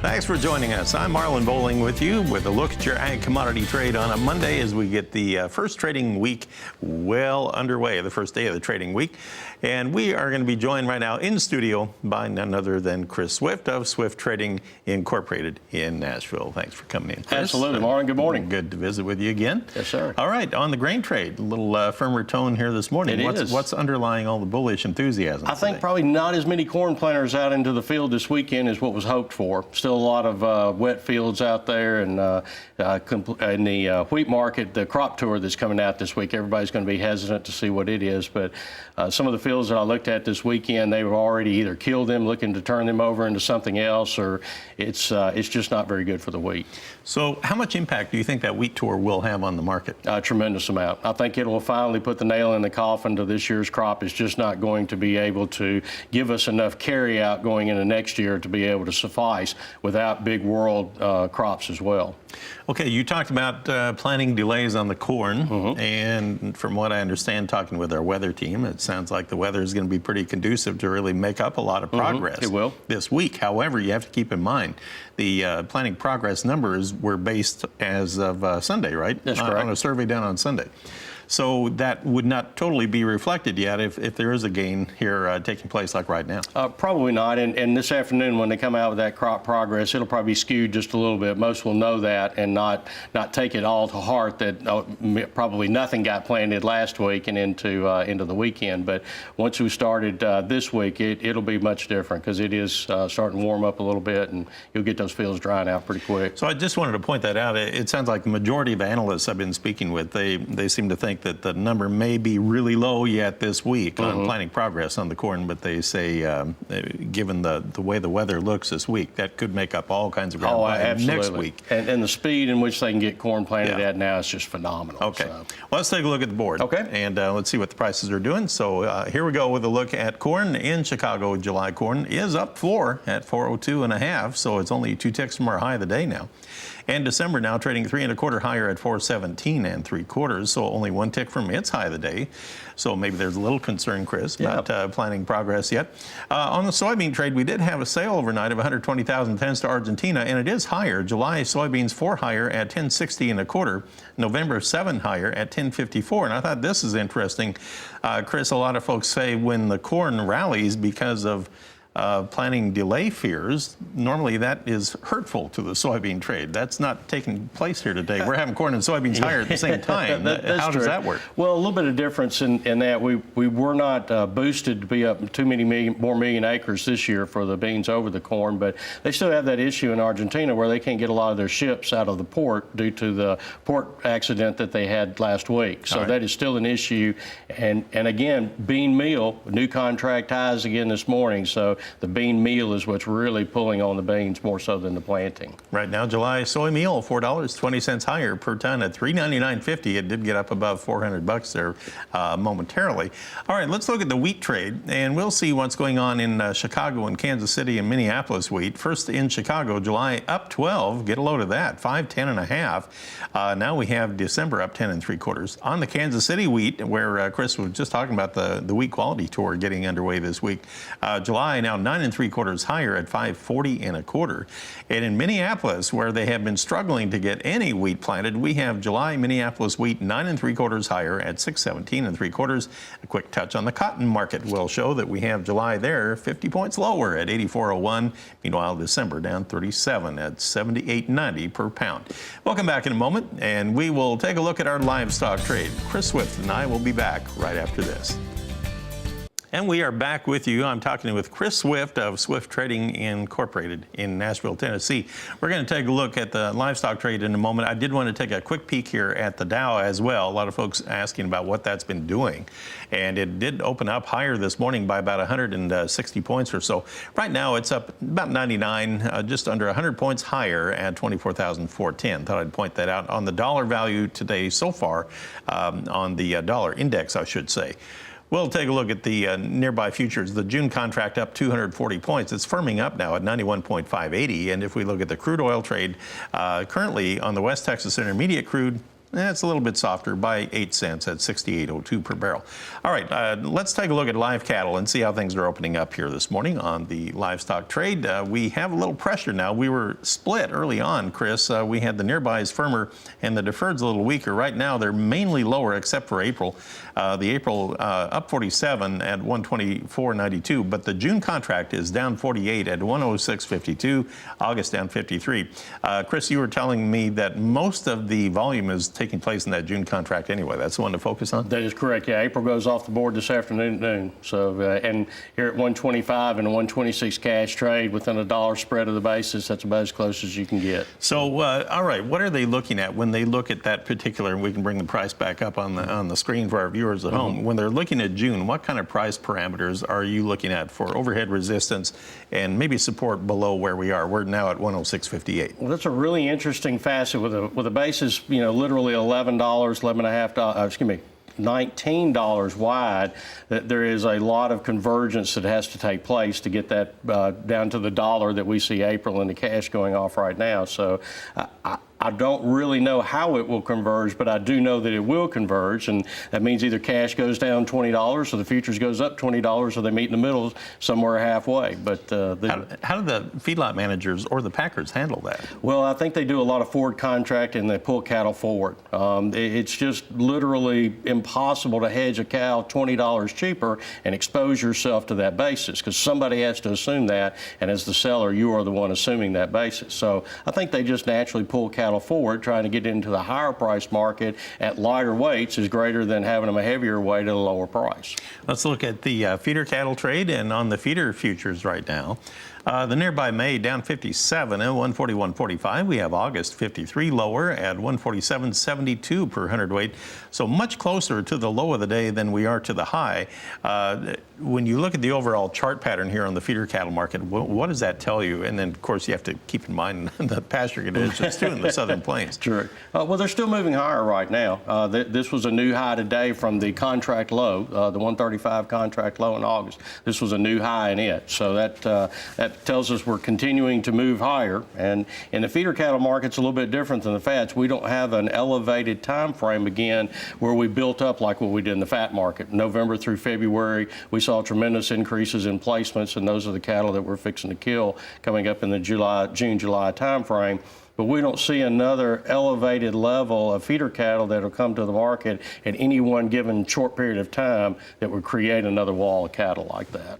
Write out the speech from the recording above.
Thanks for joining us. I'm Marlin Bohling with you with a look at your ag commodity trade on a Monday as we get the first trading week well underway, the first day of the trading week. And we are going to be joined right now in studio by none other than Chris Swift of Swift Trading Incorporated in Nashville. Thanks for coming in, Chris. Absolutely, Marlin. Good morning. Good to visit with you again. Yes, sir. All right, on the grain trade, a little firmer tone here this morning. What's underlying all the bullish enthusiasm I think probably not as many corn planters out into the field this weekend as what was hoped for. Still a lot of wet fields out there, and in the wheat market, the crop tour that's coming out this week, everybody's going to be hesitant to see what it is. But some of the fields that I looked at this weekend, they were already either killed them, looking to turn them over into something else, or it's just not very good for the wheat. So how much impact do you think that wheat tour will have on the market? A tremendous amount. I think it will finally put the nail in the coffin to this year's crop. It's just not going to be able to give us enough carry out going into next year to be able to suffice without big world crops as well. Okay, you talked about planting delays on the corn, and from what I understand, talking with our weather team, it sounds like the weather is going to be pretty conducive to really make up a lot of progress It will. this week. However, you have to keep in mind the planting progress numbers were based as of Sunday, right? That's correct. On a survey done on Sunday. So that would not totally be reflected yet if there is a gain here taking place like right now. Probably not. And this afternoon when they come out with that crop progress, it'll probably be skewed just a little bit. Most will know that and not take it all to heart that probably nothing got planted last week and into the weekend. But once we started this week, it'll be much different because it is starting to warm up a little bit, and you'll get those fields drying out pretty quick. So I just wanted to point that out. It sounds like the majority of analysts I've been speaking with, they seem to think that the number may be really low yet this week on planting progress on the corn, but they say given the way the weather looks this week, that could make up all kinds of ground by next week. And the speed in which they can get corn planted at now is just phenomenal. Okay, So. well, let's take a look at the board. Okay. And let's see what the prices are doing. So here we go with a look at corn in Chicago. July corn is up 4 at 402.5, so it's only 2 ticks from our high of the day now. And December now trading 3 1/4 higher at 417 3/4, so only 1 tick from its high of the day. So maybe there's a little concern, Chris, about planting progress yet. On the soybean trade, we did have a sale overnight of 120,000 tons to Argentina, and it is higher. July soybeans 4 higher at 1060 1/4. November 7 higher at 1054. And I thought this is interesting. Chris, a lot of folks say when the corn rallies because of planting delay fears, normally that is hurtful to the soybean trade. That's not taking place here today. We're having corn and soybeans higher at the same time. How does that work? Well, a little bit of difference in that we were not boosted to be up too many more million acres this year for the beans over the corn, but they still have that issue in Argentina where they can't get a lot of their ships out of the port due to the port accident that they had last week. So that is still an issue. And again, bean meal, new contract highs again this morning. So the bean meal is what's really pulling on the beans more so than the planting. Right now, July soy meal, $4.20 higher per ton at $399.50. It did get up above $400 there momentarily. All right, let's look at the wheat trade, and we'll see what's going on in Chicago and Kansas City and Minneapolis wheat. First in Chicago, July up 12. Get a load of that, 510.5. Now we have December up 10 3/4. On the Kansas City wheat, where Chris was just talking about the wheat quality tour getting underway this week, July now 9 3/4 higher at 540 1/4. And in Minneapolis, where they have been struggling to get any wheat planted, we have July Minneapolis wheat 9 3/4 higher at 617 3/4. A quick touch on the cotton market will show that we have July there 50 points lower at 84.01. Meanwhile, December down 37 at 78.90 per pound. Welcome back in a moment, and we will take a look at our livestock trade. Chris Swift and I will be back right after this. And we are back with you. I'm talking with Chris Swift of Swift Trading Incorporated in Nashville, Tennessee. We're going to take a look at the livestock trade in a moment. I did want to take a quick peek here at the Dow as well. A lot of folks asking about what that's been doing. And it did open up higher this morning by about 160 points or so. Right now it's up about 99, just under 100 points higher at 24,410. Thought I'd point that out. On the dollar value today so far, on the dollar index, I should say. We'll take a look at the nearby futures. The June contract up 240 points. It's firming up now at 91.580. And if we look at the crude oil trade, currently on the West Texas Intermediate crude, It's a little bit softer by 8 cents at 68.02 per barrel. All right, let's take a look at live cattle and see how things are opening up here this morning on the livestock trade. We have a little pressure now. We were split early on, Chris. We had the nearbys firmer and the deferreds a little weaker. Right now, they're mainly lower except for April. The April up 47 at 124.92, but the June contract is down 48 at 106.52. August down 53. Chris, you were telling me that most of the volume is taking place in that June contract anyway. That's the one to focus on? That is correct. Yeah, April goes off the board this afternoon at noon. So, and here at 125 and a 126 cash trade within a dollar spread of the basis, that's about as close as you can get. So, all right, what are they looking at when they look at that particular, and we can bring the price back up on the screen for our viewers at home. When they're looking at June, what kind of price parameters are you looking at for overhead resistance and maybe support below where we are? We're now at 106.58. Well, that's a really interesting facet with a basis, you know, literally $11, $11.50, $19 wide, that there is a lot of convergence that has to take place to get that down to the dollar that we see April in the cash going off right now. So I don't really know how it will converge, but I do know that it will converge, and that means either cash goes down $20 or the futures goes up $20, or they meet in the middle somewhere halfway. But how do the feedlot managers or the packers handle that? Well, I think they do a lot of forward contract and they pull cattle forward. It's just literally impossible to hedge a cow $20 cheaper and expose yourself to that basis, because somebody has to assume that, and as the seller, you are the one assuming that basis. So I think they just naturally pull cattle forward. Trying to get into the higher price market at lighter weights is greater than having them a heavier weight at a lower price. Let's look at the feeder cattle trade, and on the feeder futures right now. The nearby May down 57 at 141.45. We have August 53 lower at 147.72 per hundredweight. So much closer to the low of the day than we are to the high. When you look at the overall chart pattern here on the feeder cattle market, what does that tell you? And then, of course, you have to keep in mind the pasture conditions too in the Southern Plains. True. Well, they're still moving higher right now. This was a new high today from the contract low, the 135 contract low in August. This was a new high in it. So that tells us we're continuing to move higher. And in the feeder cattle market, it's a little bit different than the fats. We don't have an elevated time frame again where we built up like what we did in the fat market. November through February, we saw tremendous increases in placements, and those are the cattle that we're fixing to kill coming up in the June-July time frame. But we don't see another elevated level of feeder cattle that will come to the market at any one given short period of time that would create another wall of cattle like that.